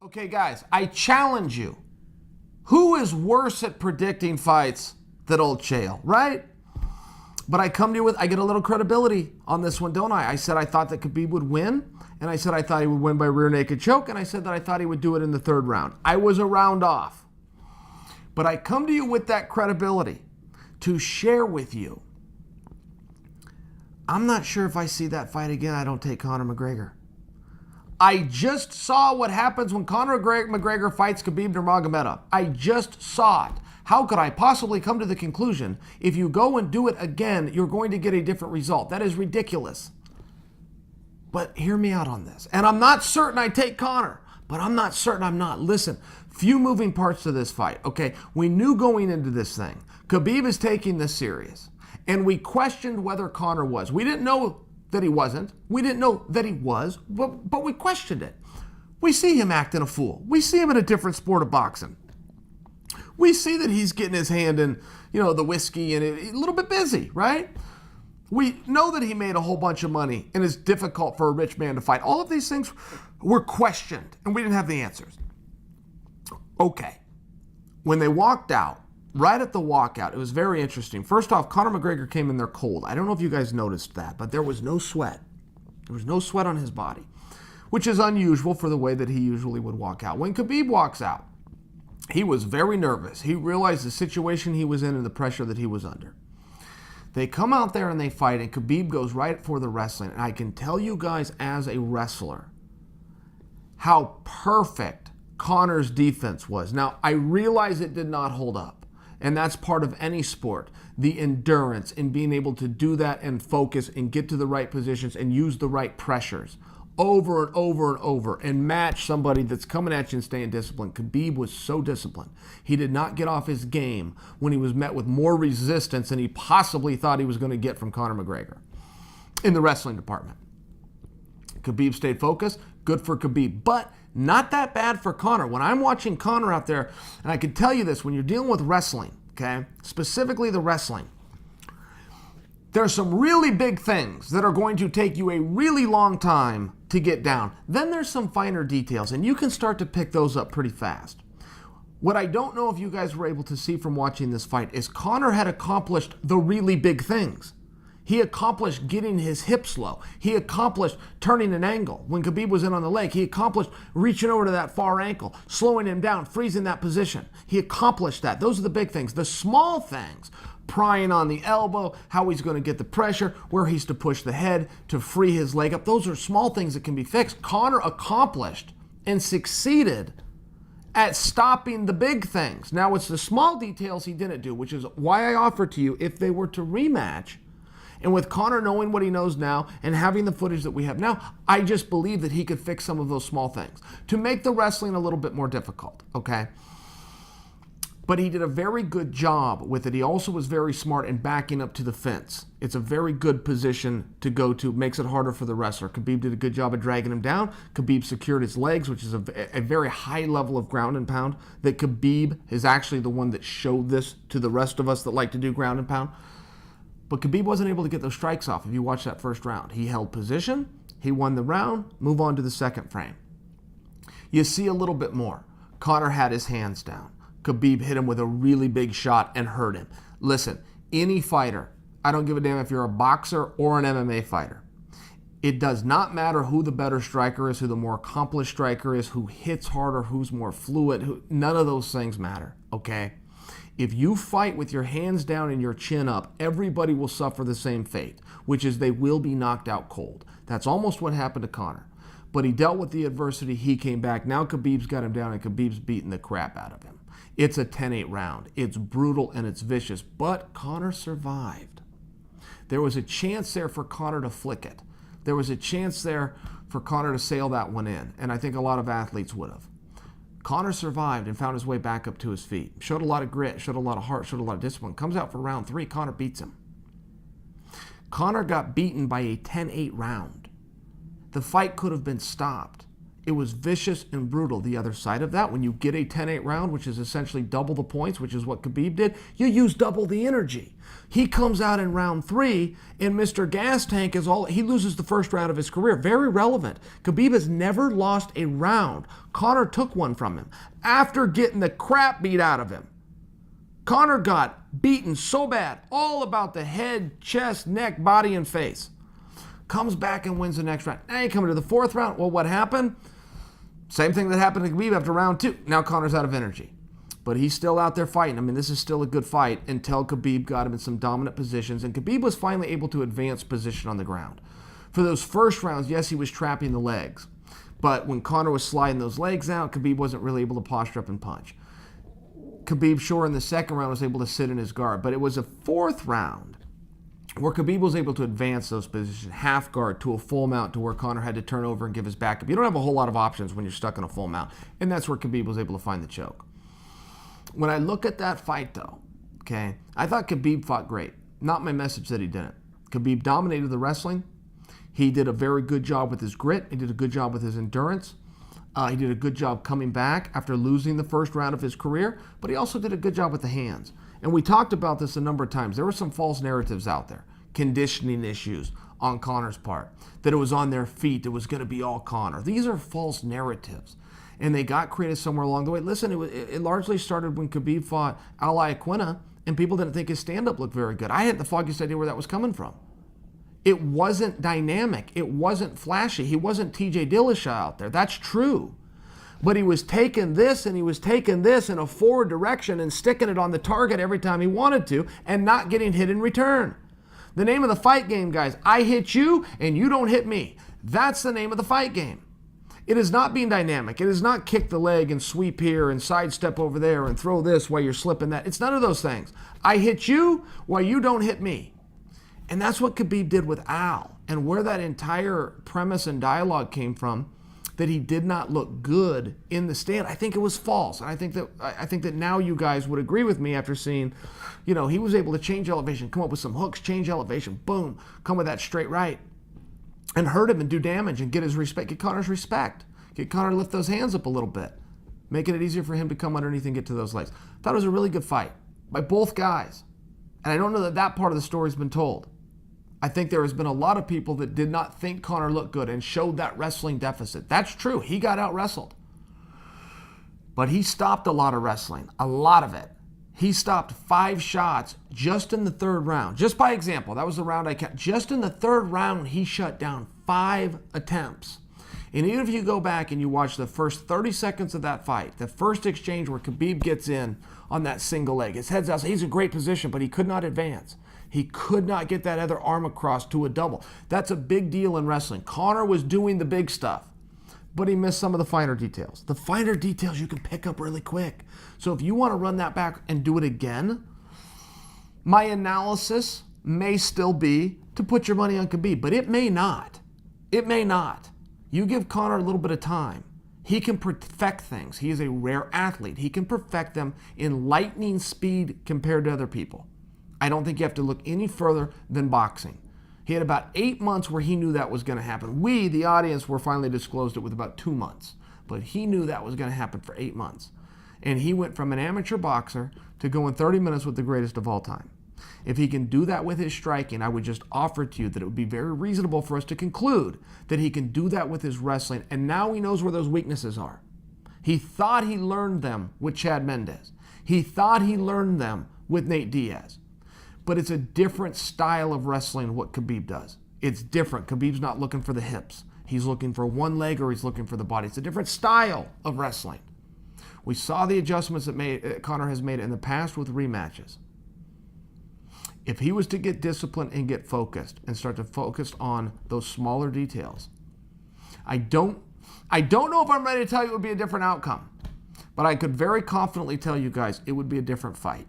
Okay, guys, I challenge you. Who is worse at predicting fights than Old Chael, right? But I come to you with, I get a little credibility on this one, don't I? I said I thought that Khabib would win, and I said I thought he would win by rear naked choke, and I said that I thought he would do it in the third round. I was a round off. But I come to you with that credibility to share with you. I'm not sure if I see that fight again, I don't take Conor McGregor. I just saw what happens when Conor McGregor fights Khabib Nurmagomedov. I just saw it. How could I possibly come to the conclusion if you go and do it again, you're going to get a different result? That is ridiculous. But hear me out on this. And I'm not certain I take Conor, but I'm not certain I'm not. Listen, few moving parts to this fight, okay? We knew going into this thing, Khabib is taking this serious. And we questioned whether Conor was. We didn't know that he wasn't. We didn't know that he was, but we questioned it. We see him acting a fool. We see him in a different sport of boxing. We see that he's getting his hand in, the whiskey and a little bit busy, right? We know that he made a whole bunch of money and it's difficult for a rich man to fight. All of these things were questioned and we didn't have the answers. Okay. When they walked out, right at the walkout, it was very interesting. First off, Conor McGregor came in there cold. I don't know if you guys noticed that, but there was no sweat. There was no sweat on his body, which is unusual for the way that he usually would walk out. When Khabib walks out, he was very nervous. He realized the situation he was in and the pressure that he was under. They come out there and they fight, and Khabib goes right for the wrestling. And I can tell you guys as a wrestler how perfect Conor's defense was. Now, I realize it did not hold up. And that's part of any sport, the endurance and being able to do that and focus and get to the right positions and use the right pressures over and over and over and match somebody that's coming at you and staying disciplined. Khabib was so disciplined. He did not get off his game when he was met with more resistance than he possibly thought he was going to get from Conor McGregor in the wrestling department. Khabib stayed focused. Good for Khabib. But not that bad for Conor. When I'm watching Conor out there, and I can tell you this, when you're dealing with wrestling, okay, specifically the wrestling, there's some really big things that are going to take you a really long time to get down. Then there's some finer details, and you can start to pick those up pretty fast. What I don't know if you guys were able to see from watching this fight is Conor had accomplished the really big things. He accomplished getting his hips low. He accomplished turning an angle when Khabib was in on the leg. He accomplished reaching over to that far ankle, slowing him down, freezing that position. He accomplished that. Those are the big things. The small things, prying on the elbow, how he's going to get the pressure, where he's to push the head to free his leg up. Those are small things that can be fixed. Conor accomplished and succeeded at stopping the big things. Now, it's the small details he didn't do, which is why I offer to you, if they were to rematch, and with Conor knowing what he knows now and having the footage that we have now, I just believe that he could fix some of those small things to make the wrestling a little bit more difficult, okay? But he did a very good job with it. He also was very smart in backing up to the fence. It's a very good position to go to. Makes it harder for the wrestler. Khabib did a good job of dragging him down. Khabib secured his legs, which is a very high level of ground and pound. That Khabib is actually the one that showed this to the rest of us that like to do ground and pound. But Khabib wasn't able to get those strikes off if you watch that first round. He held position, he won the round, move on to the second frame. You see a little bit more. Conor had his hands down. Khabib hit him with a really big shot and hurt him. Listen, any fighter, I don't give a damn if you're a boxer or an MMA fighter. It does not matter who the better striker is, who the more accomplished striker is, who hits harder, who's more fluid. None of those things matter, okay? If you fight with your hands down and your chin up, everybody will suffer the same fate, which is they will be knocked out cold. That's almost what happened to Conor. But he dealt with the adversity, he came back. Now Khabib's got him down and Khabib's beating the crap out of him. It's a 10-8 round. It's brutal and it's vicious, but Conor survived. There was a chance there for Conor to flick it. There was a chance there for Conor to sail that one in, and I think a lot of athletes would have. Conor survived and found his way back up to his feet. Showed a lot of grit, showed a lot of heart, showed a lot of discipline. Comes out for round 3, Conor beats him. Conor got beaten by a 10-8 round. The fight could have been stopped It was vicious and brutal. The other side of that, when you get a 10-8 round, which is essentially double the points, which is what Khabib did, you use double the energy. He comes out in round 3, and Mr. Gas Tank he loses the first round of his career. Very relevant. Khabib has never lost a round. Conor took one from him after getting the crap beat out of him. Conor got beaten so bad, all about the head, chest, neck, body, and face. Comes back and wins the next round. Now you come to the 4th round. Well, what happened? Same thing that happened to Khabib after round 2. Now Conor's out of energy. But he's still out there fighting. I mean, this is still a good fight until Khabib got him in some dominant positions. And Khabib was finally able to advance position on the ground. For those first rounds, yes, he was trapping the legs. But when Conor was sliding those legs out, Khabib wasn't really able to posture up and punch. Khabib, sure, in the second round was able to sit in his guard. But it was a 4th round where Khabib was able to advance those positions, half guard to a full mount, to where Conor had to turn over and give his back up. You don't have a whole lot of options when you're stuck in a full mount. And that's where Khabib was able to find the choke. When I look at that fight, though, okay, I thought Khabib fought great. Not my message that he didn't. Khabib dominated the wrestling. He did a very good job with his grit. He did a good job with his endurance. He did a good job coming back after losing the first round of his career, but he also did a good job with the hands. And we talked about this a number of times. There were some false narratives out there, conditioning issues on Conor's part, that it was on their feet, it was going to be all Conor. These are false narratives, and they got created somewhere along the way. Listen, it largely started when Khabib fought Ally Aquina, and people didn't think his stand-up looked very good. I hadn't the foggiest idea where that was coming from. It wasn't dynamic. It wasn't flashy. He wasn't TJ Dillashaw out there. That's true. But he was taking this and he was taking this in a forward direction and sticking it on the target every time he wanted to and not getting hit in return. The name of the fight game, guys, I hit you and you don't hit me. That's the name of the fight game. It is not being dynamic. It is not kick the leg and sweep here and sidestep over there and throw this while you're slipping that. It's none of those things. I hit you while you don't hit me. And that's what Khabib did with Al, and where that entire premise and dialogue came from, that he did not look good in the stand. I think it was false. And I think that now you guys would agree with me after seeing, he was able to change elevation, come up with some hooks, change elevation, boom, come with that straight right, and hurt him and do damage and get his respect, get Conor's respect, get Conor to lift those hands up a little bit, making it easier for him to come underneath and get to those legs. I thought it was a really good fight by both guys. And I don't know that part of the story's been told. I think there has been a lot of people that did not think Conor looked good and showed that wrestling deficit. That's true. He got out-wrestled. But he stopped a lot of wrestling, a lot of it. He stopped 5 shots just in the 3rd round. Just by example, that was the round I kept. Just in the 3rd round, he shut down 5 attempts. And even if you go back and you watch the first 30 seconds of that fight, the first exchange where Khabib gets in on that single leg, his head's out, he's in great position, but he could not advance. He could not get that other arm across to a double. That's a big deal in wrestling. Conor was doing the big stuff, but he missed some of the finer details. The finer details you can pick up really quick. So if you want to run that back and do it again, my analysis may still be to put your money on Khabib, but it may not. It may not. You give Conor a little bit of time. He can perfect things. He is a rare athlete. He can perfect them in lightning speed compared to other people. I don't think you have to look any further than boxing. He had about 8 months where he knew that was going to happen. We, the audience, were finally disclosed it with about 2 months. But he knew that was going to happen for 8 months. And he went from an amateur boxer to going 30 minutes with the greatest of all time. If he can do that with his striking, I would just offer to you that it would be very reasonable for us to conclude that he can do that with his wrestling. And now he knows where those weaknesses are. He thought he learned them with Chad Mendes. He thought he learned them with Nate Diaz. But it's a different style of wrestling what Khabib does. It's different. Khabib's not looking for the hips. He's looking for one leg or he's looking for the body. It's a different style of wrestling. We saw the adjustments that Conor has made in the past with rematches. If he was to get disciplined and get focused and start to focus on those smaller details, I don't know if I'm ready to tell you it would be a different outcome, but I could very confidently tell you guys it would be a different fight.